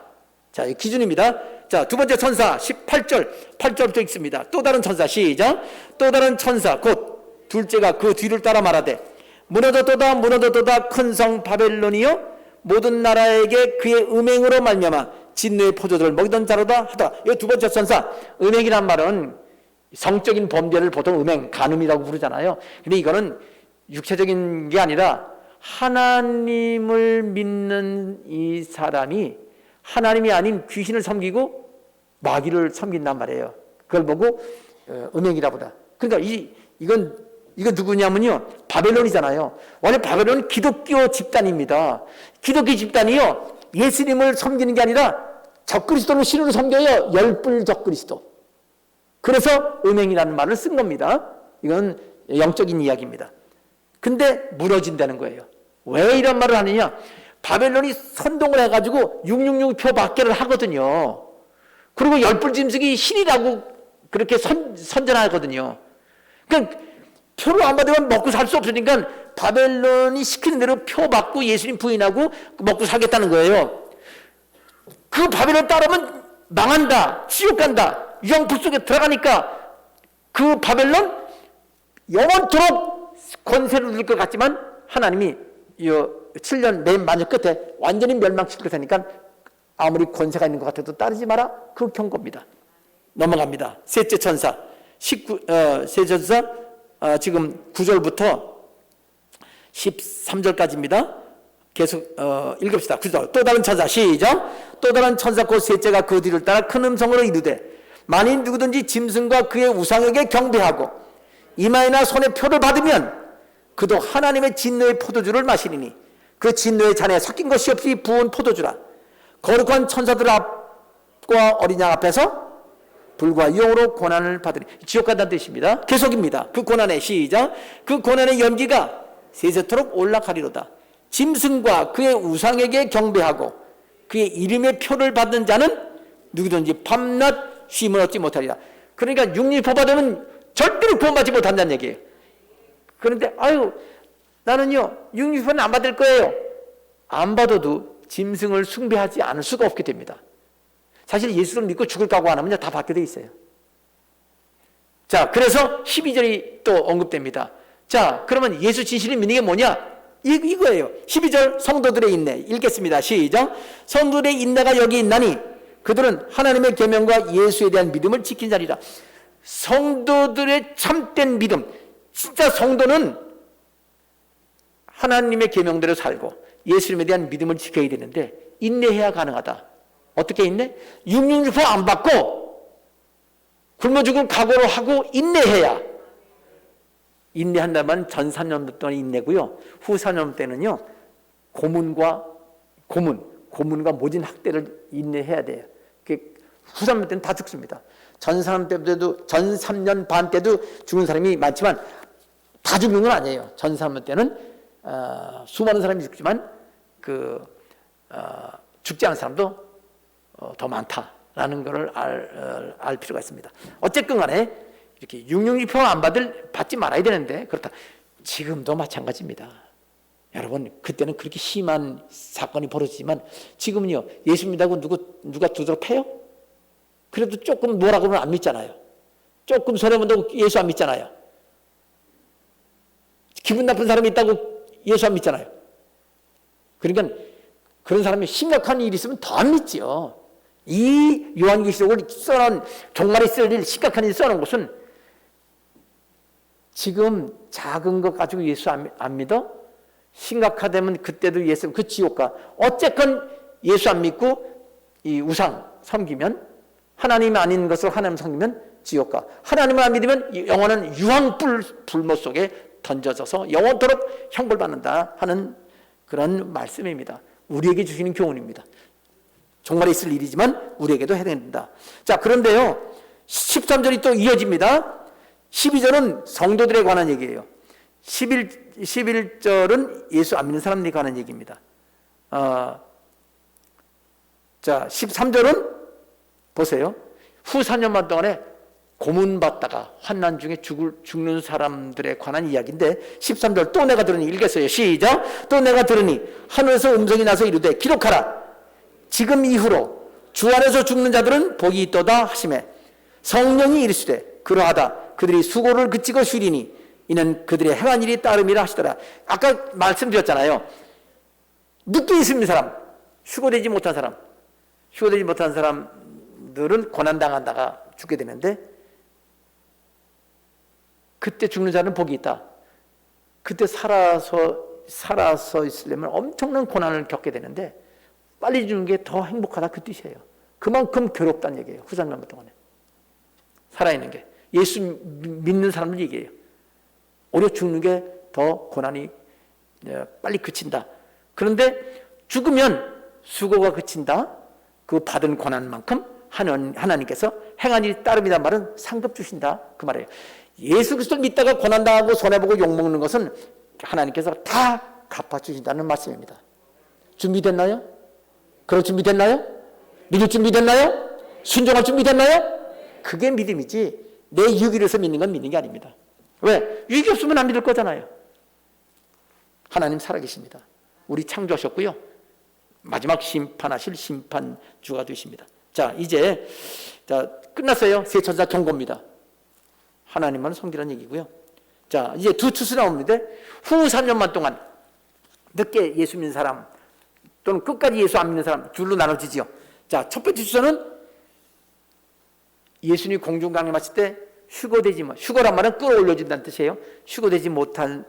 Speaker 1: 자, 이 기준입니다. 자, 두 번째 천사 18절, 8절부터 읽습니다. 또 다른 천사, 시작. 또 다른 천사, 곧 둘째가 그 뒤를 따라 말하되 무너졌도다 무너졌도다 큰 성 바벨론이여 모든 나라에게 그의 음행으로 말미암아 진노의 포도들을 먹이던 자로다 하더라. 이 두 번째 천사, 음행이란 말은 성적인 범죄를 보통 음행, 간음이라고 부르잖아요. 근데 이거는 육체적인 게 아니라 하나님을 믿는 이 사람이 하나님이 아닌 귀신을 섬기고 마귀를 섬긴단 말이에요. 그걸 보고 음행이라 보다. 그러니까 이건 이거 누구냐면요, 바벨론이잖아요. 원래 바벨론은 기독교 집단입니다. 기독교 집단이요, 예수님을 섬기는 게 아니라 적그리스도를 신으로 섬겨요. 열불 적그리스도. 그래서 음행이라는 말을 쓴 겁니다. 이건 영적인 이야기입니다. 근데 무너진다는 거예요. 왜 이런 말을 하느냐? 바벨론이 선동을 해가지고 666표 박해를 하거든요. 그리고 열불짐승이 신이라고 그렇게 선전하거든요. 그러니까 표를 안 받으면 먹고 살 수 없으니까 바벨론이 시키는 대로 표 받고 예수님 부인하고 먹고 살겠다는 거예요. 그 바벨론 따르면 망한다, 지옥 간다, 유황불 속에 들어가니까 그 바벨론 영원토록 권세를 누릴 것 같지만 하나님이 이 7년 맨 마지막 끝에 완전히 멸망시킬 테니까 아무리 권세가 있는 것 같아도 따르지 마라, 그 경고입니다. 넘어갑니다. 셋째 천사 셋째 천사 지금 9절부터 13절까지입니다. 계속 읽읍시다. 9절. 또 다른 천사, 시작. 또 다른 천사 곧 셋째가 그 뒤를 따라 큰 음성으로 이르되 만일 누구든지 짐승과 그의 우상에게 경배하고 이마에나 손에 표를 받으면 그도 하나님의 진노의 포도주를 마시리니 그 진노의 잔에 섞인 것이 없이 부은 포도주라. 거룩한 천사들 앞과 어린 양 앞에서 불과 용으로 고난을 받으리. 지옥 간다는 뜻입니다. 계속입니다. 그 고난의, 시작. 그 고난의 연기가 세세토록 올라가리로다. 짐승과 그의 우상에게 경배하고 그의 이름의 표를 받는 자는 누구든지 밤낮 쉼을 얻지 못하리라. 그러니까 육리포 받으면 절대로 구원받지 못한다는 얘기예요. 그런데 나는요 육리포는 안 받을 거예요. 안 받아도 짐승을 숭배하지 않을 수가 없게 됩니다. 사실 예수를 믿고 죽을 각오 안 하면 다 받게 돼 있어요. 자, 그래서 12절이 또 언급됩니다. 자, 그러면 예수 진실을 믿는 게 뭐냐? 이거예요. 12절 성도들의 인내 읽겠습니다. 시작. 성도들의 인내가 여기 있나니 그들은 하나님의 계명과 예수에 대한 믿음을 지킨 자리라. 성도들의 참된 믿음, 진짜 성도는 하나님의 계명대로 살고 예수님에 대한 믿음을 지켜야 되는데 인내해야 가능하다. 어떻게 인내? 666표 안 받고 굶어 죽을 각오를 하고 인내해야. 인내한다면 전 3년 동안 인내고요. 후 3년 때는요. 고문과 모진 학대를 인내해야 돼요. 후 3년 때는 다 죽습니다. 전 3년 반 때도 죽은 사람이 많지만 다 죽는 건 아니에요. 전 3년 때는 수많은 사람이 죽지만 죽지 않은 사람도 더 많다라는 것을 알 필요가 있습니다. 어쨌든 간에 이렇게 666표 안 받지 말아야 되는데 그렇다. 지금도 마찬가지입니다. 여러분, 그때는 그렇게 심한 사건이 벌어지지만 지금은요, 예수 믿다고 누가 두드러 패요? 그래도 조금 뭐라고 하면 안 믿잖아요. 조금 손해본다고 예수 안 믿잖아요. 기분 나쁜 사람이 있다고 예수 안 믿잖아요. 그러니까 그런 사람이 심각한 일이 있으면 더 안 믿지요. 이 요한계시록을 써놓은, 종말에 쓸 일, 심각한 일 써놓은 것은 지금 작은 것 가지고 예수 안 믿어? 심각하다면 그때도 예수, 그 지옥가. 어쨌건 예수 안 믿고 이 우상 섬기면, 하나님이 아닌 것을 하나님 섬기면 지옥가. 하나님을 안 믿으면 영원한 유황불못 속에 던져져서 영원토록 형벌받는다 하는 그런 말씀입니다. 우리에게 주시는 교훈입니다. 정말 있을 일이지만 우리에게도 해야 된다. 자, 그런데요 13절이 또 이어집니다. 12절은 성도들에 관한 얘기예요. 11절은 예수 안 믿는 사람들에 관한 얘기입니다. 자, 13절은 보세요. 후 4년만 동안에 고문받다가 환난 중에 죽는 사람들에 관한 이야기인데 13절 또 내가 들으니 읽겠어요. 시작. 또 내가 들으니 하늘에서 음성이 나서 이르되 기록하라. 지금 이후로 주 안에서 죽는 자들은 복이 있도다 하시매 성령이 이르시되 그러하다. 그들이 수고를 그치고 쉬리니 이는 그들의 행한 일이 따름이라 하시더라. 아까 말씀드렸잖아요. 늦게 있는 사람, 휴고되지 못한 사람들은 고난당한다가 죽게 되는데 그때 죽는 자는 복이 있다. 그때 살아서 있으려면 엄청난 고난을 겪게 되는데 빨리 죽는 게 더 행복하다 그 뜻이에요. 그만큼 괴롭다는 얘기예요. 후산년 동안에 살아있는 게. 예수 믿는 사람들 얘기예요. 오히려 죽는 게 더 고난이 빨리 그친다. 그런데 죽으면 수고가 그친다. 그 받은 고난만큼 하나님께서 행한 일이 따릅니다 말은 상급 주신다 그 말이에요. 예수 그리스도를 믿다가 고난당하고 손해보고 욕먹는 것은 하나님께서 다 갚아주신다는 말씀입니다. 준비됐나요? 그럴 준비됐나요? 믿을 준비됐나요? 순종할 준비됐나요? 그게 믿음이지 내 유기로서 믿는 건 믿는 게 아닙니다. 왜? 유익이 없으면 안 믿을 거잖아요. 하나님 살아계십니다. 우리 창조하셨고요. 마지막 심판하실 심판주가 되십니다. 자, 이제 끝났어요. 세 천사 경고입니다. 하나님만 섬기라는 얘기고요. 자, 이제 두 추수 나오는데 후 3년만 동안 늦게 예수 믿는 사람 또는 끝까지 예수 안 믿는 사람 둘로 나눠지지요. 자, 첫 번째 추수는 예수님이 공중 강림하실 때 휴거되지 뭐, 휴거란 말은 끌어올려진다는 뜻이에요. 휴거되지 못한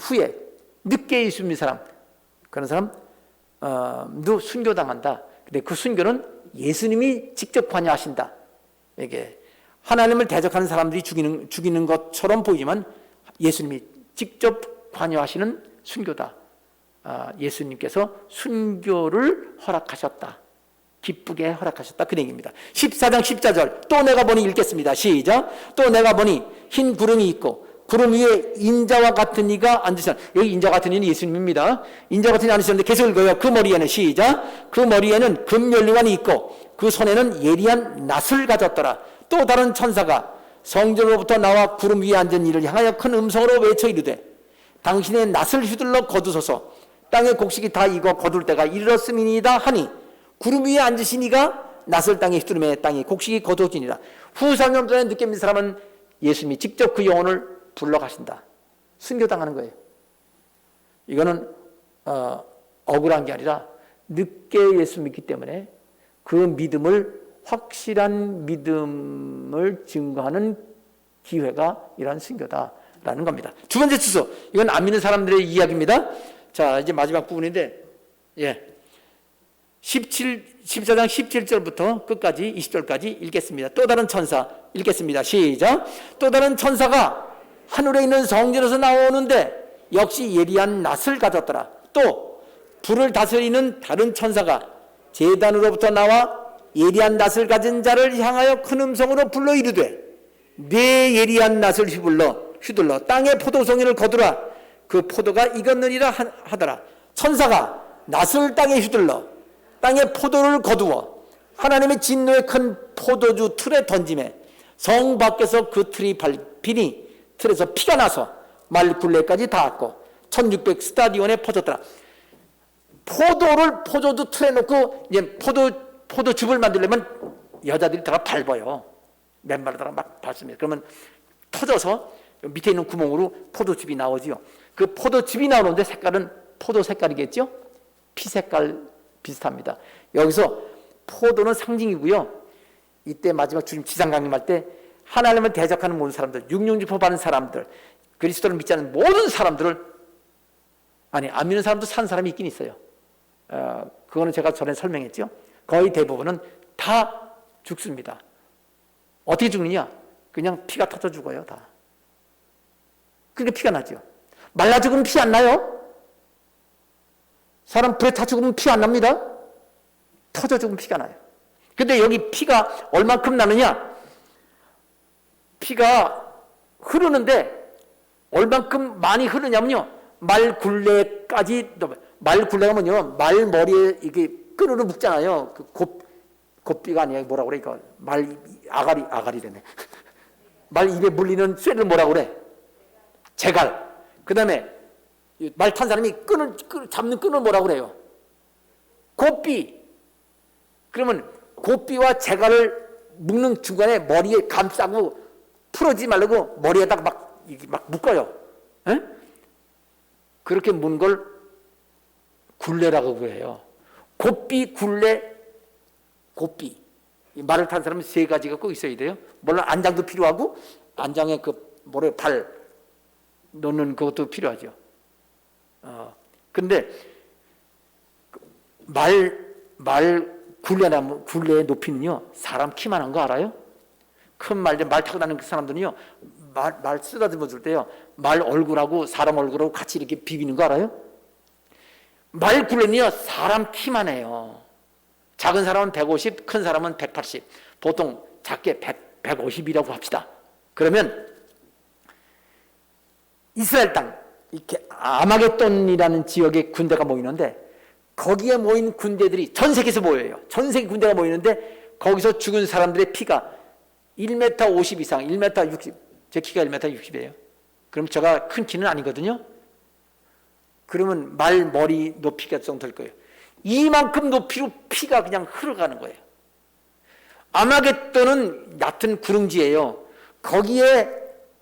Speaker 1: 후에 늦게 예수 믿는 사람, 그런 사람도 순교당한다. 근데 그 순교는 예수님이 직접 관여하신다. 이게 하나님을 대적하는 사람들이 죽이는 것처럼 보이지만 예수님이 직접 관여하시는 순교다. 예수님께서 순교를 허락하셨다. 기쁘게 허락하셨다. 그 얘기입니다. 14장 14절 또 내가 보니 읽겠습니다. 시작. 또 내가 보니 흰 구름이 있고 구름 위에 인자와 같은 이가 앉으셨다. 여기 인자 같은 이는 예수님입니다. 인자 같은 이 앉으셨는데 계속 읽어요. 그 머리에는 시작. 그 머리에는 금면류관이 있고 그 손에는 예리한 낫을 가졌더라. 또 다른 천사가 성전으로부터 나와 구름 위에 앉은 이를 향하여 큰 음성으로 외쳐 이르되 당신의 낫을 휘둘러 거두소서. 땅의 곡식이 다 익어 거둘 때가 이르렀음이니이다 하니 구름 위에 앉으신 이가 낫을 땅에 휘두르매 땅에 곡식이 거두어지니라. 후 3년 전에 늦게 믿는 사람은 예수님이 직접 그 영혼을 불러가신다. 순교당하는 거예요. 이거는 억울한 게 아니라 늦게 예수 믿기 때문에 그 믿음을 확실한 믿음을 증거하는 기회가 이러한 순교다라는 겁니다. 두 번째 추수. 이건 안 믿는 사람들의 이야기입니다. 자, 이제 마지막 부분인데 14장 17절부터 끝까지 20절까지 읽겠습니다. 또 다른 천사 읽겠습니다. 시작. 또 다른 천사가 하늘에 있는 성전에서 나오는데 역시 예리한 낫을 가졌더라. 또 불을 다스리는 다른 천사가 제단으로부터 나와 예리한 낫을 가진 자를 향하여 큰 음성으로 불러 이르되 네 예리한 낫을 휘둘러 땅의 포도송이를 거두라. 그 포도가 익었느니라 하더라. 천사가 낫을 땅에 휘둘러 땅의 포도를 거두어 하나님의 진노의 큰 포도주 틀에 던짐에 성 밖에서 그 틀이 밟히니 틀에서 피가 나서 말굴레까지 닿았고 1600 스타디온에 퍼졌더라. 포도를 포도주 틀에 놓고 이제 포도즙을 만들려면 여자들이 다가 밟아요. 맨발에다가 막 밟습니다. 그러면 터져서 밑에 있는 구멍으로 포도즙이 나오지요. 그 포도즙이 나오는데 색깔은 포도 색깔이겠죠? 피 색깔 비슷합니다. 여기서 포도는 상징이고요. 이때 마지막 주님 지상 강림할 때 하나님을 대적하는 모든 사람들, 육룡지포 받는 사람들, 그리스도를 믿지 않는 모든 사람들을 안 믿는 사람도 산 사람이 있긴 있어요. 그거는 제가 전에 설명했죠. 거의 대부분은 다 죽습니다. 어떻게 죽느냐? 그냥 피가 터져 죽어요. 다. 그러니까 피가 나죠. 말라 죽으면 피 안 나요? 사람 불에 타 죽으면 피 안 납니다. 터져 죽으면 피가 나요. 근데 여기 피가 얼만큼 나느냐? 피가 흐르는데 얼만큼 많이 흐르냐면요. 말굴레까지, 말굴레가 뭐냐면 말 머리에 이게 끈으로 묶잖아요. 그 곱비가 아니야. 뭐라고 그래? 이거 아가리래네. 말 입에 물리는 쇠를 뭐라고 그래? 제갈. 그 다음에 말 탄 사람이 잡는 끈을 뭐라고 그래요? 곱비. 그러면 곱비와 제갈을 묶는 중간에 머리에 감싸고 풀어지지 말라고 머리에다가 막 묶어요. 에? 그렇게 묶는 걸 굴레라고 그래요. 곱비, 굴레, 곱비. 말을 탄 사람은 세 가지가 꼭 있어야 돼요. 물론 안장도 필요하고 안장에 발 넣는 그것도 필요하죠. 근데 굴레의 높이는요, 사람 키만 한 거 알아요? 큰 말 타고 다니는 그 사람들은요, 말 쓰다듬어 줄 때요, 말 얼굴하고 사람 얼굴하고 같이 이렇게 비비는 거 알아요? 말 굴레는요 사람 키만 해요. 작은 사람은 150, 큰 사람은 180. 보통 작게 150이라고 합시다. 그러면 이스라엘 땅, 이렇게 아마겟돈이라는 지역에 군대가 모이는데, 거기에 모인 군대들이 전 세계에서 모여요. 전 세계 군대가 모이는데 거기서 죽은 사람들의 피가 1m 50 이상, 1m 60, 제 키가 1m 60이에요. 그럼 제가 큰 키는 아니거든요. 그러면 말 머리 높이가 정도 될 거예요. 이만큼 높이로 피가 그냥 흘러가는 거예요. 아마겟돈은 얕은 구릉지예요. 거기에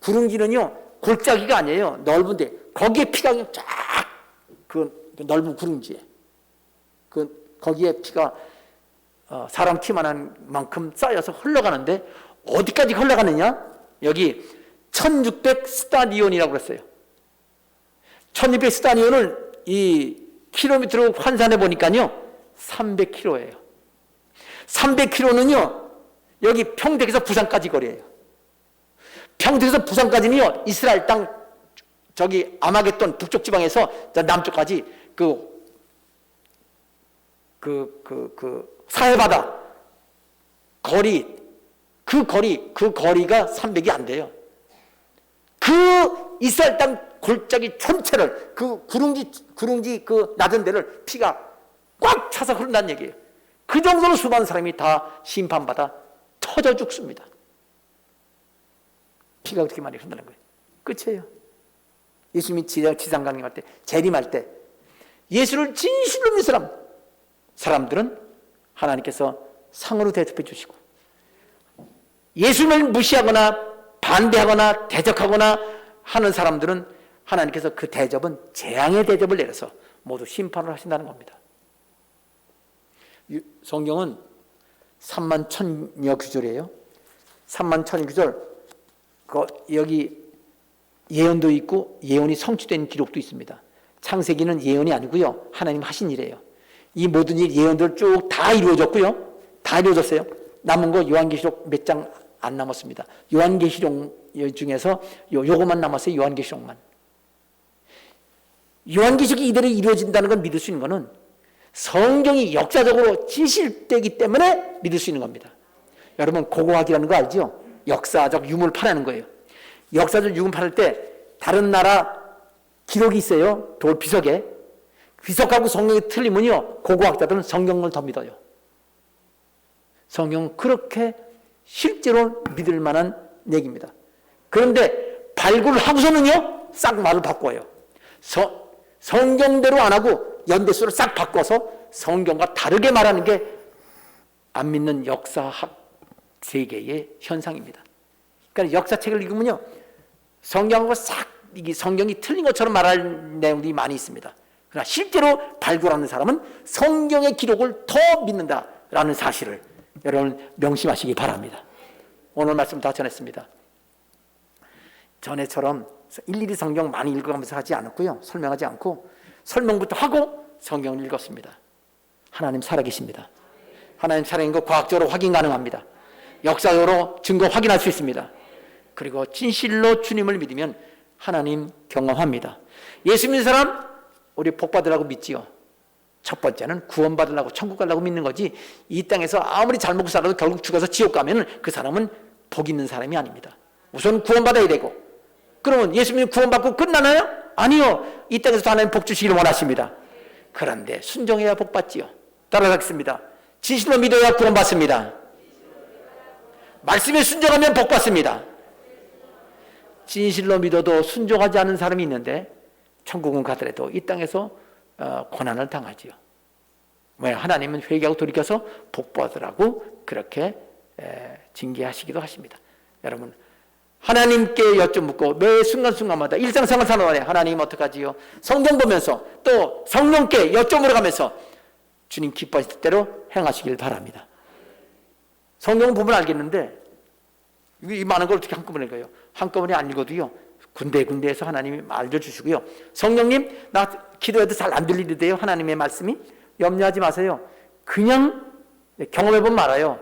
Speaker 1: 구릉지는요 골짜기가 아니에요. 넓은데 거기에 피가 그냥 쫙 그 넓은 구릉지에 거기에 피가 사람 키만한 만큼 쌓여서 흘러가는데, 어디까지 흘러가느냐? 여기 1600 스타디온이라고 그랬어요. 1600 스타디온을 이 킬로미터로 환산해 보니까요 300km예요. 300km는요 여기 평택에서 부산까지 거리예요. 평택에서 부산까지는요 이스라엘 땅 저기 아마겟돈 북쪽 지방에서 남쪽까지 그 사해바다 거리, 그 거리가 300이 안 돼요. 그 이스라엘 땅 골짜기 전체를, 그 구릉지 그 낮은 데를 피가 꽉 차서 흐른다는 얘기예요. 그 정도로 수많은 사람이 다 심판받아 터져 죽습니다. 피가 그렇게 많이 흐른다는 거예요. 끝이에요. 예수님이 지상 강림할 때, 재림할 때 예수를 진실로 믿는 사람들은 하나님께서 상으로 대접해 주시고, 예수님을 무시하거나 반대하거나 대적하거나 하는 사람들은 하나님께서 그 대접은 재앙의 대접을 내려서 모두 심판을 하신다는 겁니다. 성경은 3만 1000여 구절이에요. 3만 1000여 구절, 여기 예언도 있고 예언이 성취된 기록도 있습니다. 창세기는 예언이 아니고요 하나님 하신 일이에요. 이 모든 일, 예언들 쭉 다 이루어졌고요. 다 이루어졌어요. 남은 거 요한계시록 몇 장 안 남았습니다. 요한계시록 중에서 요거만 남았어요. 요한계시록만. 요한계시록이 이대로 이루어진다는 걸 믿을 수 있는 것은 성경이 역사적으로 진실되기 때문에 믿을 수 있는 겁니다. 여러분 고고학이라는 거 알죠? 역사적 유물을 파라는 거예요. 역사적 유물 팔을 때 다른 나라 기록이 있어요. 돌 비석에. 비석하고 성경이 틀리면요 고고학자들은 성경을 더 믿어요. 성경은 그렇게 실제로 믿을 만한 얘기입니다. 그런데 발굴을 하고서는요 싹 말을 바꿔요. 성경대로 안 하고 연대수를 싹 바꿔서 성경과 다르게 말하는 게 안 믿는 역사학 세계의 현상입니다. 그러니까 역사책을 읽으면요 성경하고 싹 성경이 틀린 것처럼 말할 내용들이 많이 있습니다. 그러나 실제로 발굴하는 사람은 성경의 기록을 더 믿는다라는 사실을 여러분 명심하시기 바랍니다. 오늘 말씀 다 전했습니다. 전에처럼 일일이 성경 많이 읽어가면서 하지 않았고요. 설명하지 않고 설명부터 하고 성경을 읽었습니다. 하나님 살아계십니다. 하나님 살아계신 거 과학적으로 확인 가능합니다. 역사적으로 증거 확인할 수 있습니다. 그리고 진실로 주님을 믿으면 하나님 경험합니다. 예수 믿는 사람 우리 복 받으라고 믿지요. 첫 번째는 구원받으려고 천국 가려고 믿는 거지, 이 땅에서 아무리 잘 먹고 살아도 결국 죽어서 지옥 가면 그 사람은 복 있는 사람이 아닙니다. 우선 구원받아야 되고, 그러면 예수 믿으면 구원받고 끝나나요? 아니요. 이 땅에서도 하나님 복 주시기를 원하십니다. 그런데 순종해야 복 받지요. 따라가겠습니다. 진실로 믿어야 구원받습니다. 말씀에 순종하면 복 받습니다. 진실로 믿어도 순종하지 않은 사람이 있는데 천국은 가더라도 이 땅에서 고난을 당하지요. 왜? 하나님은 회개하고 돌이켜서 복 받으라고 그렇게 징계하시기도 하십니다. 여러분, 하나님께 여쭤묻고 매 순간순간마다 일상생활 살아가네. 하나님 어떡하지요? 성경 보면서 또 성령께 여쭤물어 가면서 주님 기뻐하실 대로 행하시길 바랍니다. 성경은 보면 알겠는데 이 많은 걸 어떻게 한꺼번에 읽어요? 한꺼번에 안 읽어도요 군데군데에서 하나님이 알려주시고요. 성령님 나 기도해도 잘 안 들리는데요 하나님의 말씀이, 염려하지 마세요. 그냥 경험해보면 알아요.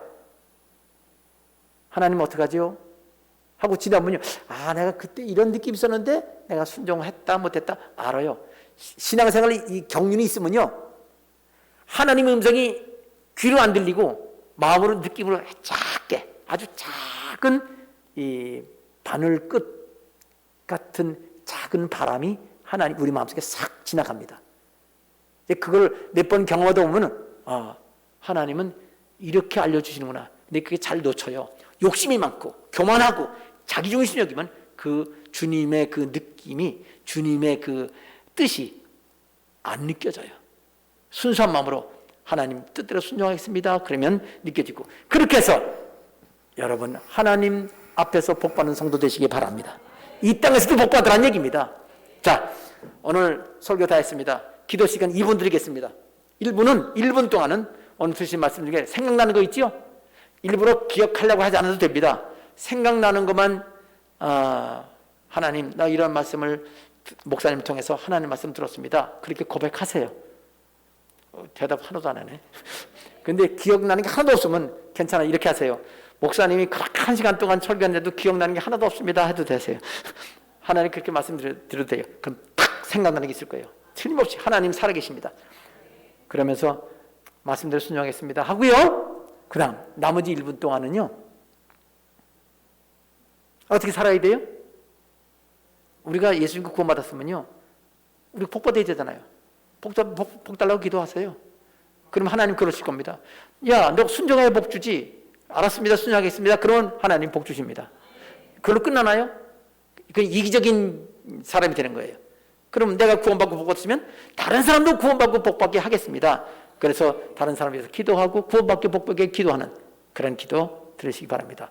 Speaker 1: 하나님 어떡하죠? 하고 지나면요, 내가 그때 이런 느낌이 있었는데 내가 순종했다 못했다 알아요. 신앙생활 이 경륜이 있으면요, 하나님의 음성이 귀로 안 들리고 마음으로 느낌으로 작게, 아주 작은 이 바늘 끝 같은 작은 바람이 하나님 우리 마음속에 싹 지나갑니다. 이제 그걸 몇 번 경험하다 보면은 하나님은 이렇게 알려주시는구나. 근데 그게 잘 놓쳐요. 욕심이 많고 교만하고 자기중심 여기면 그 주님의 그 느낌이, 주님의 그 뜻이 안 느껴져요. 순수한 마음으로 하나님 뜻대로 순종하겠습니다. 그러면 느껴지고, 그렇게 해서 여러분 하나님 앞에서 복받는 성도 되시기 바랍니다. 이 땅에서도 복받으라는 얘기입니다. 자, 오늘 설교 다 했습니다. 기도 시간 2분 드리겠습니다. 1분 동안은 오늘 주신 말씀 중에 생각나는 거 있죠? 일부러 기억하려고 하지 않아도 됩니다. 생각나는 것만, 하나님 나 이런 말씀을 목사님 통해서 하나님 말씀 들었습니다. 그렇게 고백하세요. 대답 하나도 안 하네. 근데 기억나는 게 하나도 없으면 괜찮아, 이렇게 하세요. 목사님이 그렇게 1시간 동안 설교했는데도 기억나는 게 하나도 없습니다 해도 되세요. 하나님 그렇게 말씀드려도 돼요. 그럼 딱 생각나는 게 있을 거예요. 틀림없이 하나님 살아계십니다. 그러면서 말씀대로 순종하겠습니다 하고요, 그 다음 나머지 1분 동안은요 어떻게 살아야 돼요? 우리가 예수님과 구원받았으면요, 우리 복 받아야 되잖아요. 복 달라고 기도하세요. 그럼 하나님 그러실 겁니다. 야, 너 순종해야 복 주지. 알았습니다, 순종하겠습니다. 그러면 하나님 복 주십니다. 그걸로 끝나나요? 그 이기적인 사람이 되는 거예요. 그럼 내가 구원받고 복 받으면 다른 사람도 구원받고 복 받게 하겠습니다. 그래서 다른 사람을 위해서 기도하고 구원받게 복 받게 기도하는 그런 기도 들으시기 바랍니다.